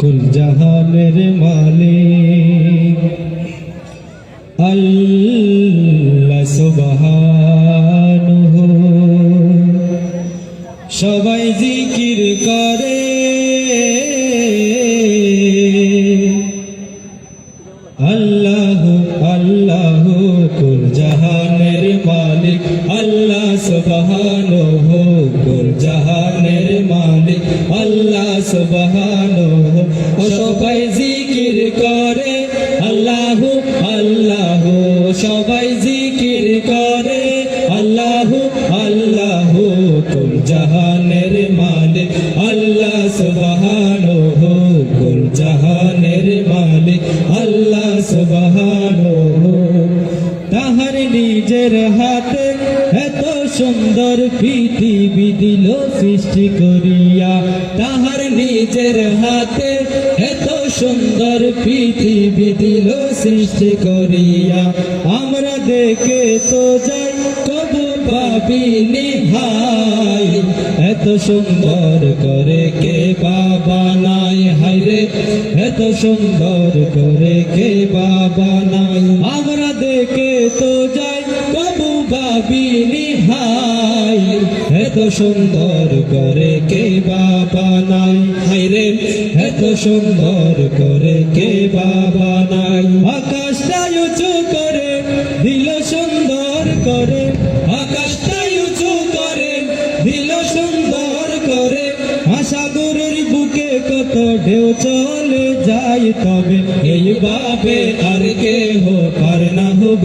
কুল জাহানের মালিক আল্লাহ সুবহানাহু। সবাই জিকির করে আল্লাহু আল্লাহু। কুল জাহানের মালিক আল্লাহ সুবহানাহু। কুল জাহানের মালিক আল্লাহ সুবহানাহু। সবাই জিকির করে আল্লাহু আল্লাহু। সবাই জিকির করে আল্লাহু আল্লাহু। কুল জাহানের মালিক আল্লাহ সুবহানাহু। কুল জাহানের মালিক আল্লাহ সুবহানাহু। তাহার নিজের হাতে এত সুন্দর পৃথিবী দিল সৃষ্টি করিয়া। তাহার নিজের হাতে এত সুন্দর পৃথিবী দিল সৃষ্টি করিয়া। আমরা দেখে তো যাই কবু পাবিনি হাই। এত সুন্দর করে কে বাবা নাই হায়রে। এত সুন্দর করে কে বাবা নাই। আমরা দেখে তো যাই কবু ভাবিনি হাই। এত সুন্দর করে কে বাবা নাই হায়রে। এত সুন্দর করে কে বাবা নাই। আকাশটা উঁচু করে দিল সুন্দর করে। আকাশটা উঁচু করে দিল সুন্দর করে। সাগরের বুকে কত ঢেউ চলে যায় তবে এইভাবে আর কেহ পার না হব।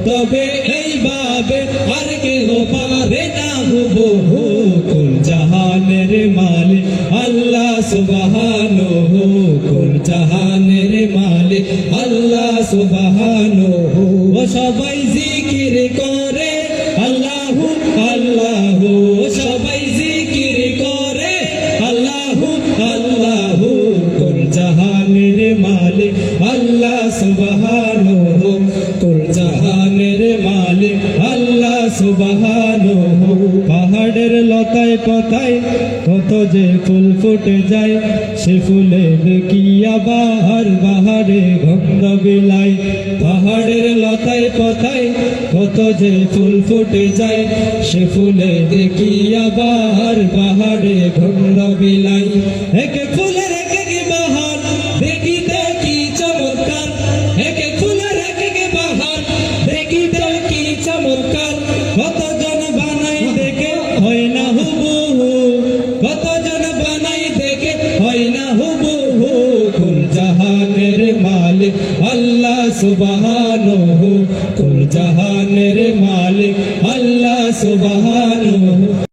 তবে এইভাবে আর কেহ পারে না হব। কুল জাহানের মালিক আল্লাহ সুবহানাহু। কুল জাহানের মালিক আল্লাহ সুবহানাহু। সবাই জিকির করে আল্লাহু আল্লাহু। সবাই জিকির করে আল্লাহু আল্লাহু। কুল জাহানের মালিক আল্লাহ সুবহানাহু। কুল জাহানের মালিক আল্লাহ সুবহানাহু। পাহাড়ের লতায় পাতায় কত যে ফুল ফুটে যায়। সে ফুলে দেখিয়া বাহার বাহারে গন্ধ বিলায়। পাহাড়ের লতায় পাতায় কত যে ফুল ফুটে যায়। সে ফুলে দেখিয়া বাহার বাহারে গন্ধ বিলায়। একে ফুলের একে বাহার দেখিতে কি চমৎকার। একে ফুলের একে বাহার দেখিতে কি চমৎকার। কতজন বানাই দেখে হয় না হুবহু। কতজন বানাই দেখে হয় না হুবহু। কুল জাহানের মালিক আল্লাহ সুবহানাহু। কুল জাহানের মালিক আল্লাহ সুবহানাহু।